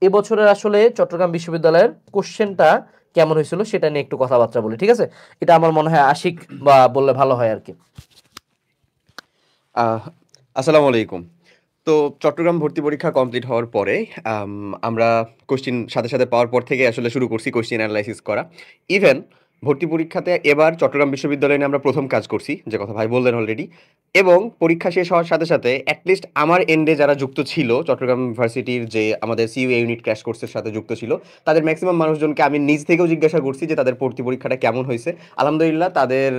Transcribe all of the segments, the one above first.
এবছরের আসলে চট্টগ্রাম বিশ্ববিদ্যালয়ের কোশ্চেনটা কেমন হয়েছিল সেটা নিয়ে একটু কথাবার্তা বলি, ঠিক আছে? এটা আমার মনে হয় আশিক বা বললে ভালো হয় আর কি। আহ আসসালামু আলাইকুম। তো চট্টগ্রাম ভর্তি পরীক্ষা কমপ্লিট হওয়ার পরে আম আমরা কোয়েশ্চেন সাথে, সাথে পাওয়ার পর থেকেই আসলে শুরু করছি কোয়েশ্চেন এনালাইসিস করা। ইভেন ভর্তি পরীক্ষাতে এবার চট্টগ্রাম বিশ্ববিদ্যালয় নিয়ে আমরা ১ম কাজ করছি, যে কথা ভাই বললেন অলরেডি। এবং পরীক্ষা শেষ হওয়ার সাথে, সাথে এটলিস্ট আমার এন্ডে যারা যুক্ত ছিল চট্টগ্রাম ইউনিভার্সিটির যে আমাদের সিইউ ইউনিট ক্র্যাশ কোর্সের সাথে যুক্ত ছিল, তাদের মেক্সিমাম মানুষজনকে আমি নিজ থেকেও জিজ্ঞাসা করছি যে তাদের ভর্তি পরীক্ষাটা কেমন হইছে। আলহামদুলিল্লাহ তাদের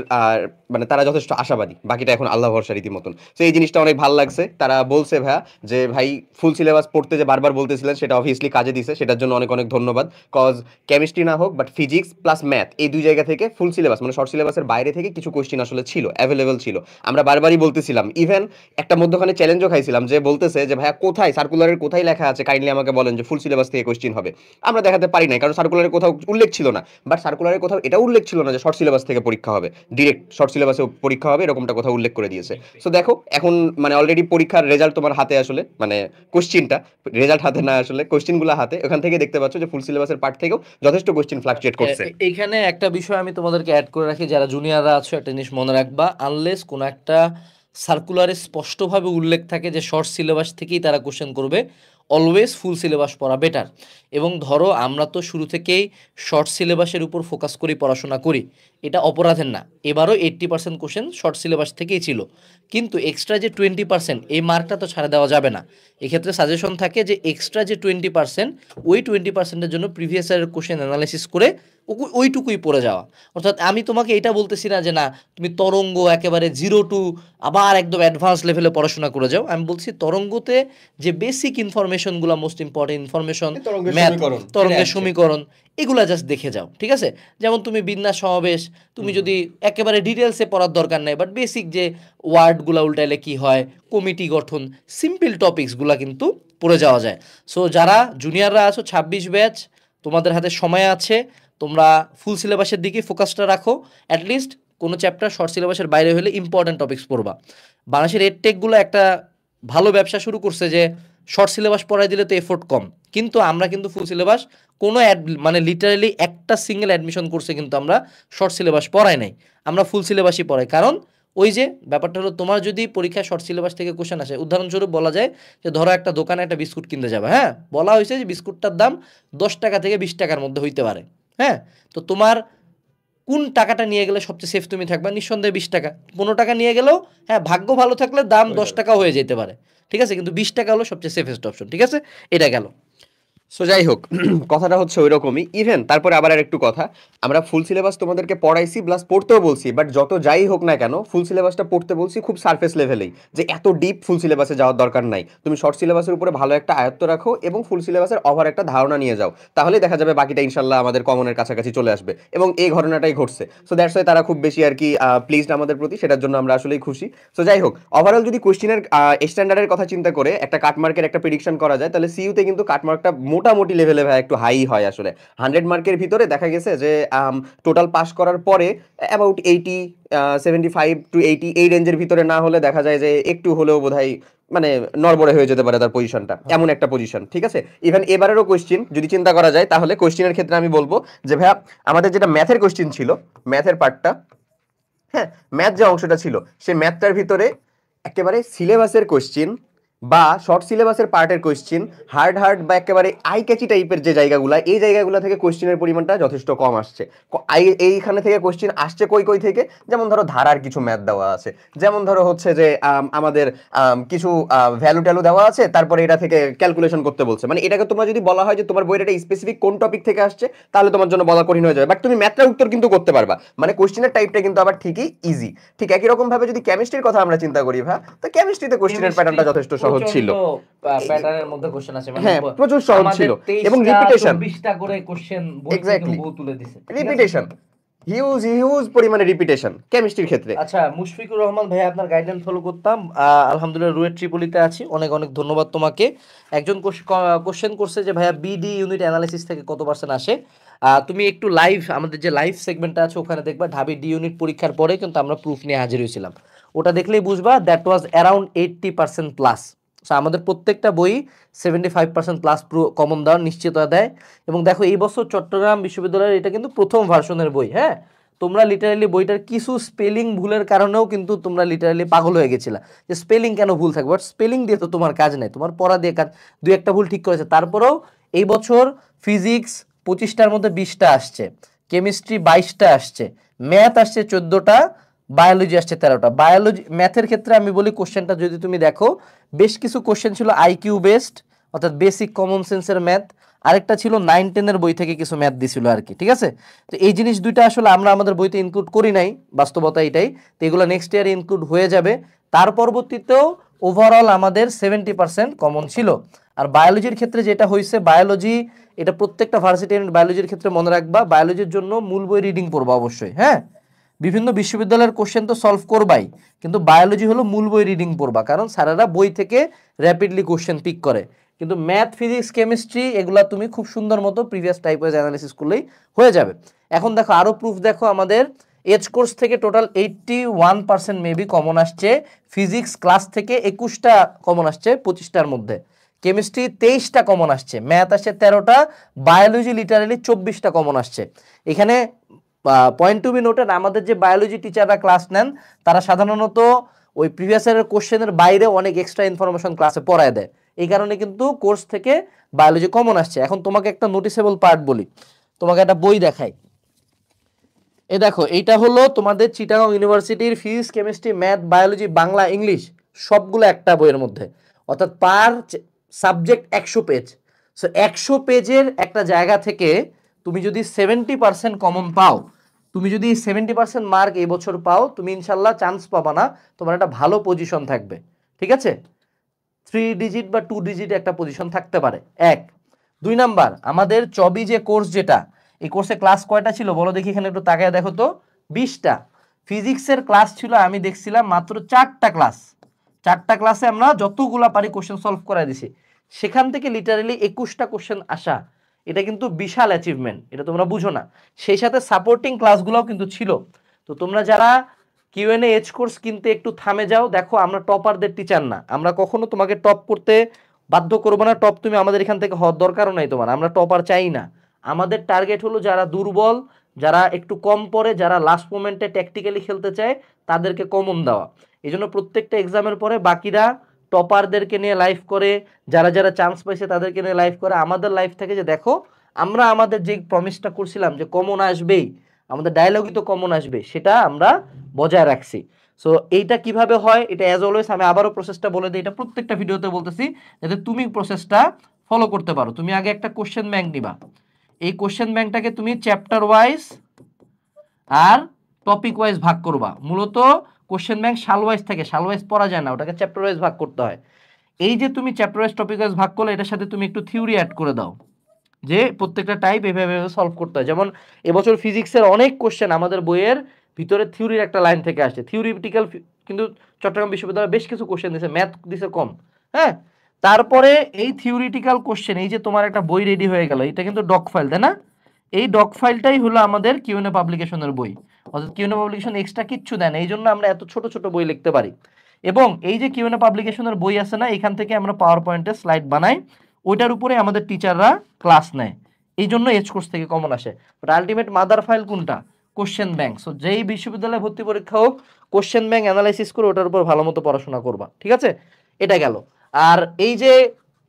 মানে তারা যথেষ্ট আশাবাদী। বাকিটা এখন আল্লাহ ভরসা রীতিমতন। তো এই জিনিসটা অনেক ভাল লাগছে। তারা বলছে ভাইয়া যে, "ভাই ফুল সিলেবাস পড়তে যে বারবার বলতেছিলেন সেটা অবভিয়াসলি কাজে দিছে। সেটার জন্য অনেক, অনেক ধন্যবাদ। কজ কেমিস্ট্রি না হোক বাট ফিজিক্স প্লাস ম্যাথ এই ২ জায়গা থেকে ফুল সিলেবাস মানে শর্ট সিলেবাসের বাইরে থেকে কিছু কোয়েশ্চেন আসলে ছিল, এভেইলেবল ছিল।" আমরা বারবারই বলতেছিলাম। ইভেন একটা মধ্যখানে চ্যালেঞ্জও খাইছিলাম যে বলতেছে যে, "ভাইয়া কোথায় সার্কুলারের কোথায় লেখা আছে কাইন্ডলি আমাকে বলেন যে ফুল সিলেবাস থেকে কোয়েশ্চেন হবে।" আমরা দেখাতে পারি নাই কারণ সার্কুলারের কোথাও উল্লেখ ছিল না। বাট সার্কুলারের কোথাও এটাও উল্লেখ ছিল না যে শর্ট সিলেবাস থেকে পরীক্ষা হবে। ডিরেক্ট শর্ট সিলেবাসে পরীক্ষা হবে এরকমটা কোথাও উল্লেখ করে দিয়েছে। সো দেখো এখন মানে অলরেডি পরীক্ষার রেজাল্ট তোমার হাতে আসলে মানে কোশ্চিনটা রেজাল্ট হাতে না আসলে কোশ্চিনগুলো হাতে, ওখান থেকে দেখতে পাচ্ছ যে ফুল সিলেবাসের পার্ট থেকেও যথেষ্ট কোশ্চিন ফ্লাকচুয়েট করছে। এইখানে একটা বিষয় আমি তোমাদেরকে অ্যাড করে রাখি, যারা জুনিয়ররা আছো একটা জিনিস মনে রাখবা, আনলেস কোনো একটা সার্কুলারে স্পষ্টভাবে উল্লেখ থাকে যে শর্ট সিলেবাস থেকেই তারা কোশ্চেন করবে, অলওয়েজ ফুল সিলেবাস পড়া বেটার। এবং ধরো আমরা তো শুরু থেকেই শর্ট সিলেবাসের উপর ফোকাস করি, পড়াশোনা করি, এটা অপরাধের না। এবারও 80% কোশ্চেন শর্ট সিলেবাস থেকেই ছিল, কিন্তু এক্সট্রা যে 20% এই মার্কটা তো ছাড়া দেওয়া যাবে না। এক্ষেত্রে সাজেশন থাকে যে এক্সট্রা যে 20% ওই 20%-এর জন্য প্রিভিয়াস ইয়ারের কোশ্চেন অ্যানালাইসিস করে ওইটুকুই পড়ে যাওয়া। অর্থাৎ আমি তোমাকে এটা বলতেছি না যে না তুমি তরঙ্গ একেবারে 0 টু আবার একদম অ্যাডভান্স লেভেলে পড়াশোনা করে যাও। আমি বলছি তরঙ্গতে যে বেসিক ইনফরমেশনগুলো, মোস্ট ইম্পর্টেন্ট ইনফরমেশন, তরঙ্গের ম্যাথ, সমীকরণ যেটা তরঙ্গের আসছে। সমীকরণ, এগুলা জাস্ট দেখে যাও, ঠিক আছে? যেমন তুমি বিন্যাস সমাবেশ তুমি যদি একেবারে ডিটেলসে পড়ার দরকার নেই, বাট বেসিক যে ওয়ার্ডগুলো উল্টাইলে কি হয়, কমিটি গঠন, সিম্পল টপিকসগুলো কিন্তু পড়ে যাওয়া যায়। সো যারা জুনিয়ররা আছো 26 ব্যাচ, তোমাদের হাতে সময় আছে, তোমরা ফুল সিলেবাসের দিকে ফোকাসটা রাখো। অ্যাটলিস্ট কোনো চ্যাপ্টার শর্ট সিলেবাসের বাইরে হলে ইম্পর্ট্যান্ট টপিকস পড়বা। বাংলাদেশের এডটেকগুলো একটা ভালো ব্যবসা শুরু করছে যে শর্ট সিলেবাস পড়াই দিলে তো এফোর্ট কম, কিন্তু আমরা কিন্তু ফুল সিলেবাস কোনো মানে লিটারালি একটা সিঙ্গেল অ্যাডমিশন কোর্সে কিন্তু আমরা শর্ট সিলেবাস পড়াই নাই, আমরা ফুল সিলেবাসই পড়াই। কারণ ওই যে ব্যাপারটা হলো, তোমার যদি পরীক্ষায় শর্ট সিলেবাস থেকে কোশ্চেন আসে, উদাহরণস্বরূপ বলা যায় যে ধরো একটা দোকানে একটা বিস্কুট কিনতে যাবে, হ্যাঁ, বলা হয়েছে যে বিস্কুটটার দাম 10 টাকা থেকে 20 টাকার মধ্যে হইতে পারে, হ্যাঁ, তো তোমার কোন টাকাটা নিয়ে গেলে সবচেয়ে সেফ তুমি থাকবা? নিঃসন্দেহে 20 টাকা। 15 টাকা নিয়ে গেলেও হ্যাঁ ভাগ্য ভালো থাকলে দাম হয়ে দশ যাবে। টাকা হয়ে যেতে পারে, ঠিক আছে, কিন্তু 20 টাকা হলো সবচেয়ে সেফেস্ট অপশন, ঠিক আছে? এটা গেল। সো যাই হোক কথাটা হচ্ছে ওইরকমই। ইভেন তারপরে আবার আরেকটু কথা, আমরা ফুল সিলেবাস তোমাদেরকে পড়াইছি প্লাস পড়তেও বলছি, বাট যত যাই হোক না কেন ফুল সিলেবাসটা পড়তে বলছি খুব সারফেস লেভেলেই, যে এত ডিপ ফুল সিলেবাসে যাওয়ার দরকার নাই। তুমি শর্ট সিলেবাসের উপরে ভালো একটা আয়ত্ত রাখো এবং ফুল সিলেবাসের ওভার একটা ধারণা নিয়ে যাও, তাহলেই দেখা যাবে বাকিটা ইনশাল্লাহ আমাদের কমনের কাছাকাছি চলে আসবে। এবং এই ঘটনাটাই ঘটছে। সো দ্যাটস ওয়াই তারা খুব বেশি আর কি প্লিজড আমাদের প্রতি, সেটার জন্য আমরা আসলেই খুশি। সো যাই হোক, ওভারঅল যদি কোশ্চেনের স্ট্যান্ডার্ডের কথা চিন্তা করে একটা কাটমার্কের একটা প্রেডিকশন করা যায়, তাহলে সিইউতে কিন্তু কাটমার্কটা মোটামুটি লেভেলে ভাই একটু হাই হয় আসলে। 100 মার্কের ভিতরে দেখা গেছে যে টোটাল পাস করার পরে অ্যাবাউট 75 টু 80 এই রেঞ্জের ভিতরে না হলে দেখা যায় যে একটু হলেও বোধহয় মানে নড়বড়ে হয়ে যেতে পারে তার পজিশনটা, এমন একটা পজিশন, ঠিক আছে? ইভেন এবারেরও কোশ্চিন যদি চিন্তা করা যায়, তাহলে কোশ্চিনের ক্ষেত্রে আমি বলবো যে ভাইয়া আমাদের যেটা ম্যাথের কোশ্চিন ছিল, ম্যাথের পার্টটা, হ্যাঁ, ম্যাথ যে অংশটা ছিল সেই ম্যাথটার ভিতরে একেবারে সিলেবাসের কোশ্চিন বা শর্ট সিলেবাসের পার্টের কোশ্চিন, হার্ড হার্ড বা একেবারে আই ক্যাচি টাইপের যে জায়গাগুলো, এই জায়গাগুলো থেকে কোশ্চিনের পরিমাণটা যথেষ্ট কম আসছে। এইখানে থেকে কোশ্চিন আসছে কই কই থেকে, যেমন ধরো ধারার কিছু ম্যাথ দেওয়া আছে, যেমন ধরো হচ্ছে যে আমাদের কিছু ভ্যালু ট্যালু দেওয়া আছে, তারপরে এটা থেকে ক্যালকুলেশন করতে বলছে। মানে এটাকে তোমার যদি বলা হয় যে তোমার বইয়ের এটা স্পেসিফিক কোন টপিক থেকে আসছে, তাহলে তোমার জন্য বলা কঠিন হয়ে যাবে, বাট তুমি ম্যাথটার উত্তর কিন্তু করতে পারবা। মানে কোশ্চিনের টাইপটা কিন্তু আবার ঠিকই ইজি। ঠিক একই রকম ভাবে যদি কেমিস্ট্রির কথা আমরা চিন্তা করি তো কেমিস্ট্রিতে কোশ্চিনের কেমিস্ট্রি প্যাটার্নটা যথেষ্ট সহজ ছিল। প্রচন্ড প্যাটার্নের মধ্যে কোশ্চেন আছে, মানে হ্যাঁ, প্রচুর সহজ আমাদের ছিল। এবং 23টা রিপিটেশন, 24টা করে কোশ্চেন বই থেকে এক্স্যাক্টলি, হুবহু তুলে দিছে, ঠিক আছে? রিপিটেশন, হিউজ হিউজ পরিমাণে রিপিটেশন কেমিস্ট্রির ক্ষেত্রে। আচ্ছা, মুশফিকুর রহমান ভাই, আপনার গাইডলাইন ফলো করতাম, আলহামদুলিল্লাহ রুয়েট ট্রিপলিতে আছি, অনেক অনেক ধন্যবাদ তোমাকে। একজন কোশ্চেন করছে যে ভাইয়া বিডি ইউনিট অ্যানালিসিস থেকে কত পার্সেন্ট আসে? তুমি একটু লাইভ, আমাদের যে লাইভ সেগমেন্টটা আছে ওখানে দেখবা, ঢাবি ডি ইউনিট পরীক্ষার পরে কিন্তু আমরা প্রুফ নিয়ে হাজির হয়েছিলাম, ওটা দেখলেই বুঝবা that was around 80% plus. So আমাদের প্রত্যেকটা বই 75% প্লাস কমন দেওয়ার নিশ্চয়তা দেয়। এবং দেখো এই বছর চট্টগ্রাম বিশ্ববিদ্যালয়ের এটা কিন্তু প্রথম ভার্সনের বই। হ্যাঁ, তোমরা লিটারালি বইটার কিছু স্পেলিং ভুলের কারণেও কিন্তু তোমরা লিটারালি পাগল হয়ে গেছিলা যে স্পেলিং কেন ভুল থাকবে, বাট স্পেলিং দিয়ে তো তোমার কাজ নাই, তোমার পড়া দিয়ে কাজ। দুই একটা ভুল ঠিক করেছে, তারপরেও এই বছর ফিজিক্স 25টার মধ্যে 20টা আসছে, কেমিস্ট্রি 22টা আসছে, ম্যাথ আসছে 14টা, বায়োলজি আসছে 13টা। বায়োলজি ম্যাথের ক্ষেত্রে আমি বলি কোশ্চেনটা যদি তুমি দেখো, বেশ কিছু কোশ্চেন ছিল আইকিউ বেসড, অর্থাৎ বেসিক কমন সেন্সের ম্যাথ, আরেকটা ছিল 9-10 বই থেকে কিছু ম্যাথ দিছিল আর কি। ঠিক আছে, তো এই জিনিস দুইটা আসলে আমরা আমাদের বইতে ইনক্লুড করি নাই, বাস্তবতা এটাই। তো এগুলো নেক্সট ইয়ারে ইনক্লুড হয়ে যাবে। তার পরবর্তীতেও ওভারঅল আমাদের 70% কমন ছিল। আর বায়োলজির ক্ষেত্রে যেটা হয়েছে, বায়োলজি এটা প্রত্যেকটা ভার্সিটি বায়োলজির ক্ষেত্রে মনে রাখবা, বায়োলজির জন্য মূল বই রিডিং পড়বা অবশ্যই। হ্যাঁ, বিভিন্ন বিশ্ববিদ্যালয়ের কোশ্চেন তো সলভ করবাই, কিন্তু বায়োলজি হলো মূল বই রিডিং পড়বা, কারণ স্যারেরা বই থেকে র্যাপিডলি কোশ্চেন পিক করে। কিন্তু ম্যাথ, ফিজিক্স, কেমিস্ট্রি এগুলা তুমি খুব সুন্দর মতো প্রিভিয়াস টাইপ ওয়াইজ অ্যানালিসিস করলেই হয়ে যাবে। এখন দেখো আরও প্রুফ দেখো, আমাদের এজ কোর্স থেকে টোটাল 81% মেবি কমন আসছে, ফিজিক্স ক্লাস থেকে 21টা কমন আসছে 25টার মধ্যে, কেমিস্ট্রি 23টা কমন আসছে, ম্যাথ আসছে 13টা, বায়োলজি লিটারালি 24টা কমন আসছে। এখানে পয়েন্ট টু বি নোটেড, আমাদের যে বায়োলজি টিচাররা ক্লাস নেন তারা সাধারণত ওই প্রিভিয়াস ইয়ারের কোশ্চেনের বাইরে অনেক এক্সট্রা ইনফরমেশন ক্লাসে পড়ায় দেয়, এই কারণে কিন্তু কোর্স থেকে বায়োলজি কমন আসছে। এখন তোমাকে একটা নোটিসেবল পার্ট বলি, তোমাকে একটা বই দেখাই। এ দেখো, এইটা হলো তোমাদের চিটাগং ইউনিভার্সিটির physics, chemistry, math, biology, Bangla, English সবগুলো একটা বইয়ের মধ্যে, অর্থাৎ পার সাবজেক্ট 100 পেজ। সো 100 পেজের একটা জায়গা থেকে তুমি যদি 70% কমন পাও, তুমি যদি 70% মার্ক এই বছর পাও, তুমি ইনশাল্লাহ চান্স পাবা না, তোমার একটা ভালো পজিশন থাকবে। ঠিক আছে, 3 ডিজিট বা 2 ডিজিট একটা পজিশন থাকতে পারে। এক, 2 নাম্বার, আমাদের চবি যে কোর্স, যেটা এই কোর্সে ক্লাস কয়টা ছিল বলো দেখি, এখানে একটু তাকায় দেখো তো, 20টা। ফিজিক্সের ক্লাস ছিল আমি দেখছিলাম মাত্র 4টা ক্লাস, 4টা ক্লাসে আমরা যতগুলা পারি কোশ্চেন সলভ করাই দিছি, সেখান থেকে লিটারালি 21টা কোশ্চেন আসা, এটা কিন্তু বিশাল অ্যাচিভমেন্ট, এটা তোমরা বুঝো না। সেই সাথে সাপোর্টিং ক্লাসগুলোও কিন্তু ছিল। তো তোমরা যারা কিউএনএ এজ কোর্স কিনতে একটু থামে যাও, দেখো আমরা টপারদের টিচার না, আমরা কখনো তোমাকে টপ করতে বাধ্য করবো না, টপ তুমি আমাদের এখান থেকে হওয়ার দরকারও নাই তোমার, আমরা টপার চাই না। আমাদের টার্গেট হলো যারা দুর্বল, যারা একটু কম পড়ে, যারা লাস্ট মোমেন্টে ট্যাকটিক্যালি খেলতে চায়, তাদেরকে কমন দেওয়া। এই জন্য প্রত্যেকটা এক্সামের পরে বাকিরা টপারদেরকে নিয়ে লাইভ করে, যারা যারা চান্স পাইছে তাদেরকে নিয়ে লাইভ করে। আমাদের লাইভ থেকে যে দেখো, আমরা আমাদের যে প্রমিসটা করছিলাম যে কমন আসবেই, আমাদের ডায়লগই তো কমন আসবে, সেটা আমরা বজায় রাখছি। সো এইটা কিভাবে হয়, এটা অ্যাজ অলওয়েজ আমি আবারও প্রসেসটা বলে দিই, এটা প্রত্যেকটা ভিডিওতে বলতেছি যাতে তুমি প্রসেসটা ফলো করতে পারো। তুমি আগে একটা কোশ্চেন ব্যাংক নিবা, এই কোশ্চেন ব্যাংকটাকে তুমি চ্যাপ্টার ওয়াইজ আর টপিক ওয়াইজ ভাগ করবা। মূলত কোশ্চেন ব্যাংক সাল ওয়াইজ থাকে, সাল ওয়াইজ পড়া যায় না, ওটাকে চ্যাপ্টার ওয়াইজ ভাগ করতে হয়। এই যে তুমি চ্যাপ্টার ওয়াইজ টপিক ওয়াইজ ভাগ করলে, এটার সাথে তুমি একটু থিওরি অ্যাড করে দাও, যে প্রত্যেকটা টাইপ এভাবে সলভ করতে হয়। যেমন এবছর ফিজিক্সের অনেক কোশ্চেন আমাদের বইয়ের ভিতরে থিওরির একটা লাইন থেকে আসছে, থিওরিটিক্যাল, কিন্তু চট্টগ্রাম বিশ্ববিদ্যালয়ে বেশ কিছু কোশ্চেন দিছে, ম্যাথ দিছে কম। হ্যাঁ, তারপরে এই থিওরিটিক্যাল কোশ্চেন, এই যে তোমার একটা বই রেডি হয়ে গেল, এটা কিন্তু ডক ফাইল, তাই না? এই ডক ফাইলটাই হলো আমাদের কিউএনএ পাবলিকেশনের বই, অর্থাৎ কিউএনএ পাবলিকেশন এক্সট্রা কিচ্ছু দেয় না, এই জন্য আমরা এত ছোট ছোট বই লিখতে পারি। এবং এই যে কিউএনএ পাবলিকেশনের বই আছে না, এখান থেকে আমরা পাওয়ার পয়েন্টে স্লাইড বানাই, ওইটার উপরে আমাদের টিচাররা ক্লাস নেয়, এই জন্য এজ কোর্স থেকে কমন আসে। বাট আলটিমেট মাদার ফাইল কোনটা? Question bank. সো যেই বিশ্ববিদ্যালয়ে ভর্তি পরীক্ষা হোক, কোশ্চেন ব্যাংক অ্যানালাইসিস করে ওটার উপর ভালো মতো পড়াশোনা করবা। ঠিক আছে, এটা গেল। আর এই যে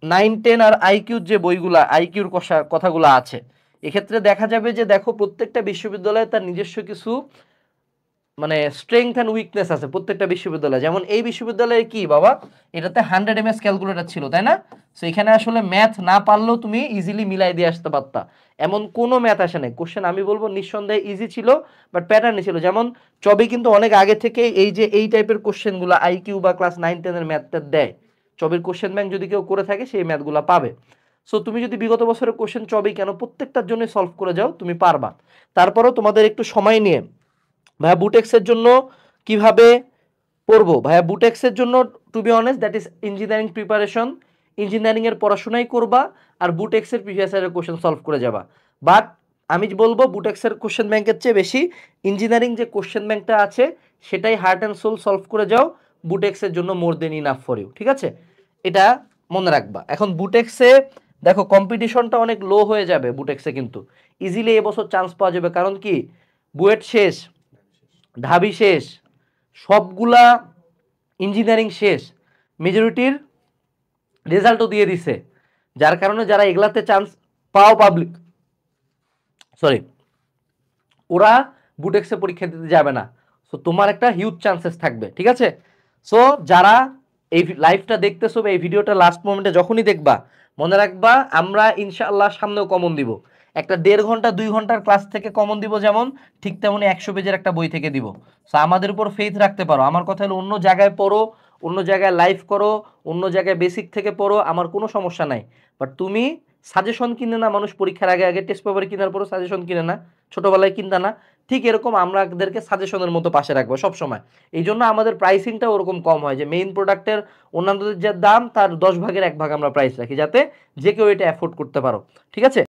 9-10 আর আইকিউর যে বইগুলা, আইকিউর কথাগুলো আছে, এক্ষেত্রে দেখা যাবে যে দেখো প্রত্যেকটা বিশ্ববিদ্যালয়ে তার নিজস্ব কিছু মানে স্ট্রেংথ অ্যান্ড উইকনেস আছে প্রত্যেকটা বিশ্ববিদ্যালয়ে। যেমন এই বিশ্ববিদ্যালয়ে কি বাবা, এটাতে 100 ms ক্যালকুলেটর ছিল, তাই না? সো এখানে আসলে ম্যাথ না পারলেও তুমি ইজিলি মিলাই দিয়ে আসতে পারতা, এমন কোনো ম্যাথ আসে নাই। কোশ্চেন আমি বলবো নিঃসন্দেহে ইজি ছিল, বাট প্যাটার্নই ছিল। যেমন চবি কিন্তু অনেক আগে থেকে এই যে এই টাইপের কোশ্চেনগুলো আইকিউ বা ক্লাস 9-10 এর ম্যাথটা দেয়, চবির কোশ্চেন ব্যাংক যদি কেউ করে থাকে সেই ম্যাথগুলো পাবে। সো তুমি যদি বিগত বছরের কোশ্চেন চবি কেন প্রত্যেকটার জন্য সলভ করে যাও, তুমি পারবা। তারপরেও তোমাদের একটু সময় নিয়ে, ভাইয়া বুটেক্সের জন্য কিভাবে পড়বো? ভাইয়া বুটেক্সের জন্য to be honest that is engineering preparation, ইঞ্জিনিয়ারিংয়ের পড়াশোনাই করবা আর বুটেক্সের প্রিভিয়াস ইয়ারের কোশ্চেন সলভ করে যাবা। বাট আমি বলবো বুটেক্সের কোশ্চেন ব্যাংকের চেয়ে বেশি ইঞ্জিনিয়ারিং যে কোশ্চেন ব্যাংকটা আছে সেটাই হার্ট অ্যান্ড সোল সলভ করে যাও, বুটেক্সের জন্য মোর দেন ইনাফ ফর ইউ। ঠিক আছে, এটা মনে রাখবা। এখন বুটেক্সে দেখো কম্পিটিশনটা অনেক লো হয়ে যাবে বুটেক্সে, কিন্তু ইজিলি এবছর চান্স পাওয়া যাবে। কারণ কি, বুয়েট শেষ, ঢাবি শেষ, সবগুলা ইঞ্জিনিয়ারিং শেষ, মেজরিটির রেজাল্টও দিয়ে দিছে, যার কারণে যারা এগুলাতে চান্স পাও পাবলিক সরি ওরা বুটেক্সে পরীক্ষা দিতে যাবে না। সো তোমার একটা হিউজ চান্সেস থাকবে, ঠিক আছে? সো যারা এই লাইভটা দেখতেছো বা এই ভিডিওটা লাস্ট মোমেন্টে যখনই দেখবা, মনে রাখবা আমরা ইনশাআল্লাহ সামনেও কমন দিব। একটা 1.5 ঘন্টা 2 ঘন্টার ক্লাস থেকে কমন দিব, যেমন ঠিক তেমনি 100 পেজের একটা বই থেকে দিব। সো আমাদের উপর ফেথ রাখতে পারো। আমার কথা হলো অন্য জায়গায় পড়ো, অন্য জায়গায় লাইভ করো, অন্য জায়গায় বেসিক থেকে পড়ো, আমার কোনো সমস্যা নাই। বাট তুমি সাজেশন কিনে না, মানুষ পরীক্ষার আগে আগে টেস্ট পেপার কেনার পরও সাজেশন কিনে না, ছোটবেলায় কিনতা না, ঠিক এরকম আমাদেরকে সাজেশনের মতো পাশে রাখবো সব সময়। এই জন্য আমাদের প্রাইসিংটা ওরকম কম হয় যে মেইন প্রোডাক্টের অন্যান্যদের যে দাম তার 10 ভাগের 1 ভাগ আমরা প্রাইস রাখি, যাতে যে কেউ এটা অ্যাফোর্ড করতে পারো, ঠিক আছে?